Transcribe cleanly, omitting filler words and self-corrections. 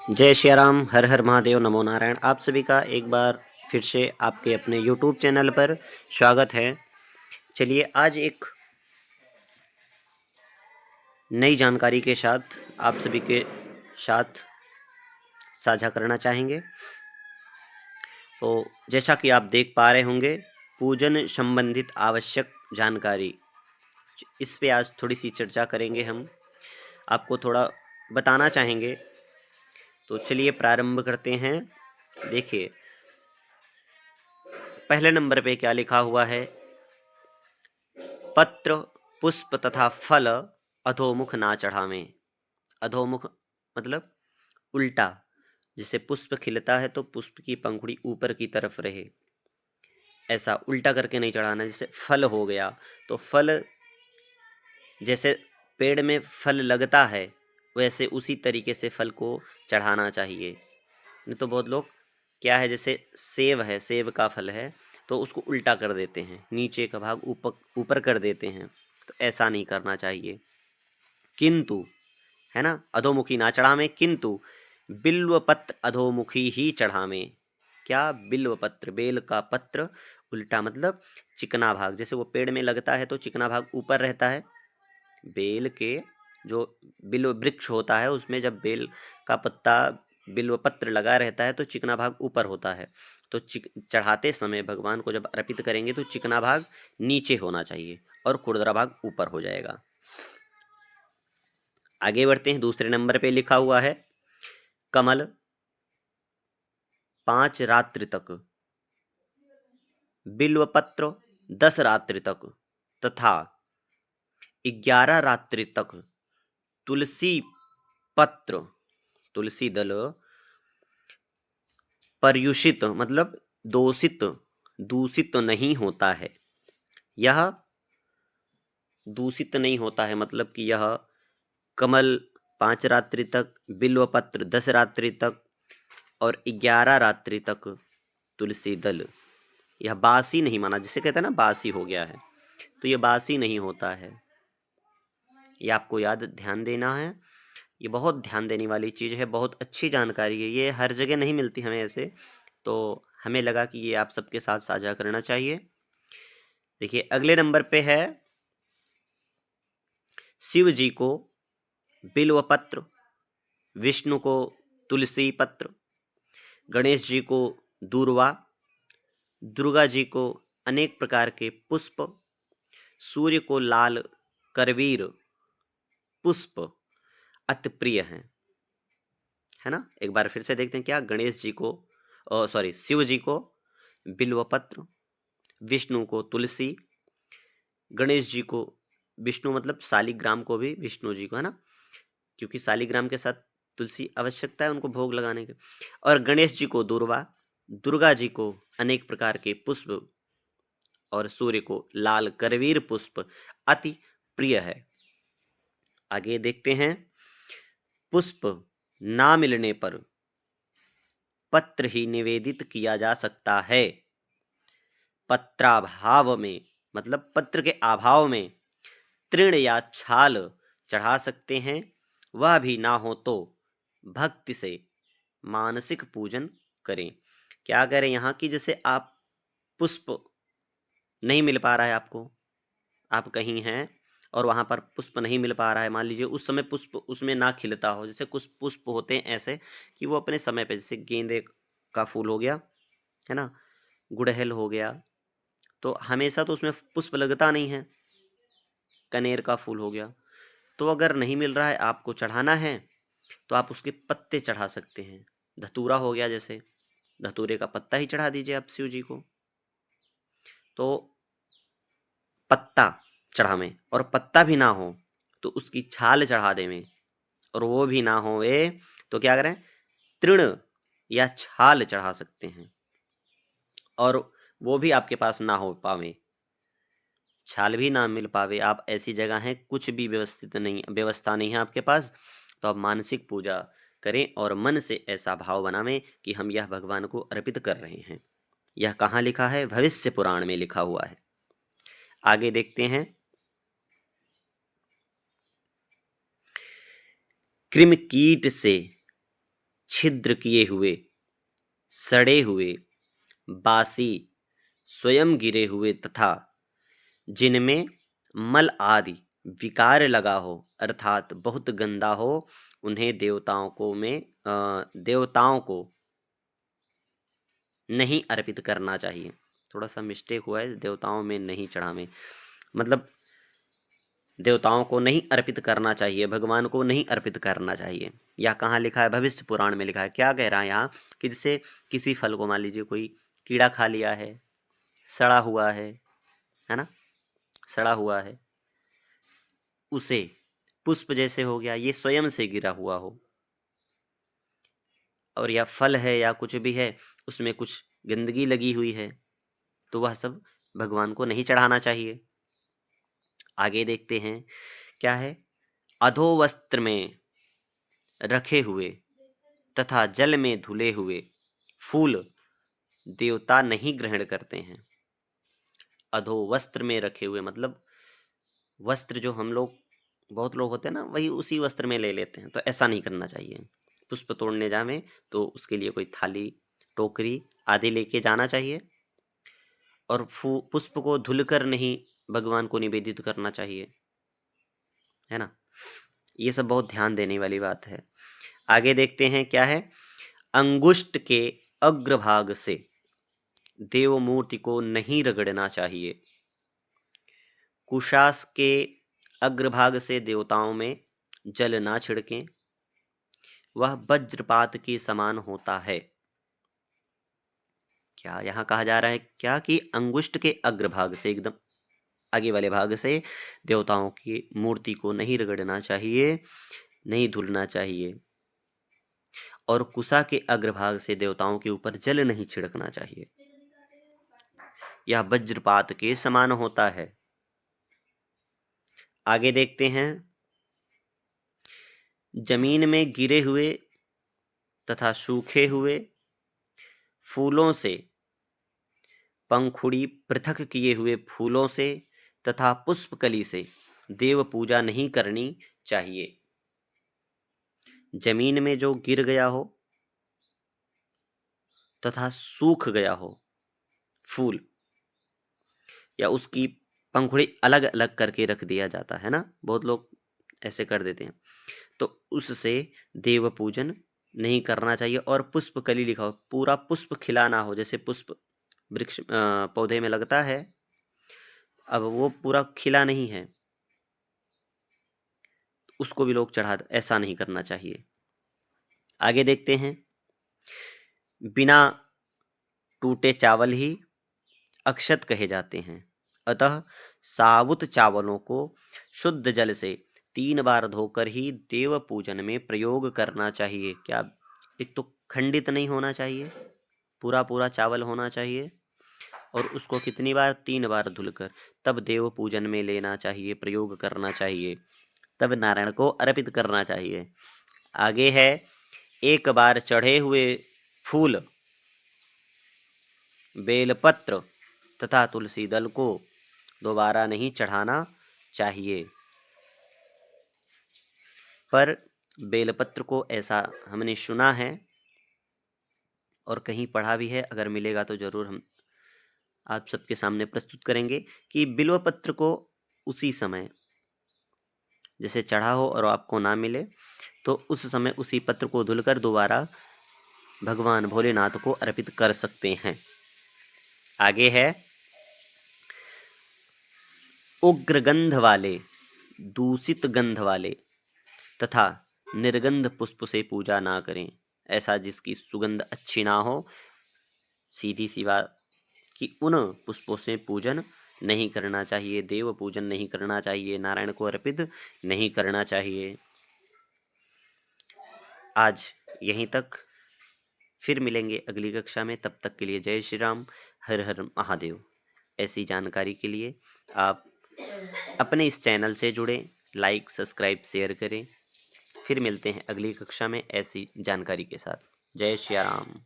जय श्री राम, हर हर महादेव, नमो नारायण। आप सभी का एक बार फिर से आपके अपने YouTube चैनल पर स्वागत है। चलिए आज एक नई जानकारी के साथ आप सभी के साथ साझा करना चाहेंगे। तो जैसा कि आप देख पा रहे होंगे, पूजन संबंधित आवश्यक जानकारी, इस पे आज थोड़ी सी चर्चा करेंगे। हम आपको थोड़ा बताना चाहेंगे। तो चलिए प्रारंभ करते हैं। देखिए पहले नंबर पे क्या लिखा हुआ है। पत्र, पुष्प तथा फल अधोमुख ना चढ़ावें। अधोमुख मतलब उल्टा। जैसे पुष्प खिलता है तो पुष्प की पंखुड़ी ऊपर की तरफ रहे, ऐसा उल्टा करके नहीं चढ़ाना। जैसे फल हो गया तो फल, जैसे पेड़ में फल लगता है वैसे उसी तरीके से फल को चढ़ाना चाहिए। नहीं तो बहुत लोग क्या है, जैसे सेब है, सेब का फल है तो उसको उल्टा कर देते हैं, नीचे का भाग ऊपर ऊपर कर देते हैं। तो ऐसा नहीं करना चाहिए। किंतु, है ना, अधोमुखी ना चढ़ावें, किंतु बिल्व पत्र अधोमुखी ही चढ़ावें। क्या? बिल्व पत्र, बेल का पत्र उल्टा मतलब चिकना भाग। जैसे वो पेड़ में लगता है तो चिकना भाग ऊपर रहता है। बेल के जो बिल्व वृक्ष होता है उसमें जब बेल का पत्ता, बिल्व पत्र लगा रहता है तो चिकना भाग ऊपर होता है। तो चढ़ाते समय भगवान को जब अर्पित करेंगे तो चिकना भाग नीचे होना चाहिए और खुरदरा भाग ऊपर हो जाएगा। आगे बढ़ते हैं। दूसरे नंबर पे लिखा हुआ है, कमल 5 रात्रि तक, बिल्वपत्र 10 रात्रि तक तथा 11 रात्रि तक तुलसी पत्र, तुलसी दल पर्युषित मतलब दोषित, दूषित नहीं होता है। यह दूषित नहीं होता है मतलब कि यह कमल 5 रात्रि तक, बिल्वपत्र 10 रात्रि तक और 11 रात्रि तक तुलसी दल, यह बासी नहीं माना। जिसे कहते हैं ना बासी हो गया है, तो यह बासी नहीं होता है। ये आपको याद ध्यान देना है। ये बहुत ध्यान देने वाली चीज़ है, बहुत अच्छी जानकारी है। ये हर जगह नहीं मिलती हमें ऐसे, तो हमें लगा कि ये आप सबके साथ साझा करना चाहिए। देखिए अगले नंबर पे है, शिव जी को बिल्व पत्र, विष्णु को तुलसी पत्र, गणेश जी को दूर्वा, दुर्गा जी को अनेक प्रकार के पुष्प, सूर्य को लाल करवीर पुष्प अति प्रिय हैं। है ना, एक बार फिर से देखते हैं। क्या? गणेश जी को, सॉरी, शिव जी को बिल्वपत्र, विष्णु को तुलसी, गणेश जी को, विष्णु मतलब शालिग्राम को भी विष्णु जी को, है ना, क्योंकि शालिग्राम के साथ तुलसी आवश्यकता है उनको भोग लगाने के, और गणेश जी को दूर्वा, दुर्गा जी को अनेक प्रकार के पुष्प और सूर्य को लाल करवीर पुष्प अति प्रिय है। आगे देखते हैं, पुष्प ना मिलने पर पत्र ही निवेदित किया जा सकता है। पत्राभाव में मतलब पत्र के अभाव में तृण या छाल चढ़ा सकते हैं। वह भी ना हो तो भक्ति से मानसिक पूजन करें। क्या करें यहाँ की, जैसे आप पुष्प नहीं मिल पा रहा है आपको, आप कहीं हैं और वहां पर पुष्प नहीं मिल पा रहा है, मान लीजिए उस समय पुष्प उसमें ना खिलता हो। जैसे कुछ पुष्प होते हैं ऐसे कि वो अपने समय पे, जैसे गेंदे का फूल हो गया, है ना, गुड़हल हो गया, तो हमेशा तो उसमें पुष्प लगता नहीं है। कनेर का फूल हो गया, तो अगर नहीं मिल रहा है, आपको चढ़ाना है, तो आप उसके पत्ते चढ़ा सकते हैं। धतूरा हो गया, जैसे धतूरे का पत्ता ही चढ़ा दीजिए आप शिव जी को। तो पत्ता चढ़ावें, और पत्ता भी ना हो तो उसकी छाल चढ़ा देवें, और वो भी ना हो तो क्या करें, तृण या छाल चढ़ा सकते हैं। और वो भी आपके पास ना हो पावे, छाल भी ना मिल पावे, आप ऐसी जगह हैं कुछ भी व्यवस्थित नहीं, व्यवस्था नहीं है आपके पास, तो आप मानसिक पूजा करें और मन से ऐसा भाव बनावें कि हम यह भगवान को अर्पित कर रहे हैं। यह कहाँ लिखा है? भविष्य पुराण में लिखा हुआ है। आगे देखते हैं, कृमि कीट से छिद्र किए हुए, सड़े हुए, बासी, स्वयं गिरे हुए तथा जिनमें मल आदि विकार लगा हो अर्थात बहुत गंदा हो, उन्हें देवताओं को नहीं अर्पित करना चाहिए। थोड़ा सा मिस्टेक हुआ है, देवताओं में नहीं चढ़ावे, मतलब देवताओं को नहीं अर्पित करना चाहिए, भगवान को नहीं अर्पित करना चाहिए। यह कहाँ लिखा है? भविष्य पुराण में लिखा है। क्या कह रहा है यहाँ कि जैसे किसी फल को मान लीजिए कोई कीड़ा खा लिया है, सड़ा हुआ है ना, सड़ा हुआ है, उसे पुष्प जैसे हो गया, ये स्वयं से गिरा हुआ हो, और या फल है या कुछ भी है, उसमें कुछ गंदगी लगी हुई है, तो वह सब भगवान को नहीं चढ़ाना चाहिए। आगे देखते हैं क्या है। अधोवस्त्र में रखे हुए तथा जल में धुले हुए फूल देवता नहीं ग्रहण करते हैं। अधोवस्त्र में रखे हुए मतलब वस्त्र जो हम लोग, बहुत लोग होते हैं ना, वही उसी वस्त्र में ले लेते हैं, तो ऐसा नहीं करना चाहिए। पुष्प तोड़ने जावे तो उसके लिए कोई थाली, टोकरी आदि लेके जाना चाहिए, और पुष्प को धुलकर नहीं भगवान को निवेदित करना चाहिए, है ना। ये सब बहुत ध्यान देने वाली बात है। आगे देखते हैं क्या है। अंगुष्ठ के अग्रभाग से देव मूर्ति को नहीं रगड़ना चाहिए। कुशास के अग्रभाग से देवताओं में जल ना छिड़कें, वह वज्रपात के समान होता है। क्या यहाँ कहा जा रहा है क्या कि अंगुष्ठ के अग्रभाग से, एकदम आगे वाले भाग से देवताओं की मूर्ति को नहीं रगड़ना चाहिए, नहीं धुलना चाहिए, और कुशा के अग्रभाग से देवताओं के ऊपर जल नहीं छिड़कना चाहिए। यह वज्रपात के समान होता है। आगे देखते हैं। जमीन में गिरे हुए तथा सूखे हुए फूलों से, पंखुड़ी पृथक किए हुए फूलों से तथा पुष्पकली से देव पूजा नहीं करनी चाहिए। जमीन में जो गिर गया हो तथा सूख गया हो फूल, या उसकी पंखुड़ी अलग अलग करके रख दिया जाता है ना, बहुत लोग ऐसे कर देते हैं, तो उससे देव पूजन नहीं करना चाहिए। और पुष्पकली लिखा हो, पूरा पुष्प खिला ना हो, जैसे पुष्प वृक्ष पौधे में लगता है, अब वो पूरा खिला नहीं है, उसको भी लोग चढ़ा, ऐसा नहीं करना चाहिए। आगे देखते हैं। बिना टूटे चावल ही अक्षत कहे जाते हैं, अतः साबुत चावलों को शुद्ध जल से 3 बार धोकर ही देव पूजन में प्रयोग करना चाहिए। क्या, एक तो खंडित नहीं होना चाहिए, पूरा पूरा चावल होना चाहिए, और उसको कितनी बार? 3 बार धुलकर, तब देव पूजन में लेना चाहिए, प्रयोग करना चाहिए, तब नारायण को अर्पित करना चाहिए। आगे है, एक बार चढ़े हुए फूल, बेलपत्र तथा तुलसी दल को दोबारा नहीं चढ़ाना चाहिए। पर बेलपत्र को ऐसा हमने सुना है और कहीं पढ़ा भी है, अगर मिलेगा तो जरूर हम आप सबके सामने प्रस्तुत करेंगे, कि बिल्व पत्र को उसी समय जैसे चढ़ा हो और आपको ना मिले, तो उस समय उसी पत्र को धुलकर दोबारा भगवान भोलेनाथ को अर्पित कर सकते हैं। आगे है, उग्र गंध वाले, दूषित गंध वाले तथा निर्गंध पुष्प से पूजा ना करें। ऐसा जिसकी सुगंध अच्छी ना हो, सीधी सी बात कि उन पुष्पों से पूजन नहीं करना चाहिए, देव पूजन नहीं करना चाहिए, नारायण को अर्पित नहीं करना चाहिए। आज यहीं तक, फिर मिलेंगे अगली कक्षा में। तब तक के लिए जय श्री राम, हर हर महादेव। ऐसी जानकारी के लिए आप अपने इस चैनल से जुड़ें, लाइक सब्सक्राइब शेयर करें। फिर मिलते हैं अगली कक्षा में ऐसी जानकारी के साथ। जय श्री राम।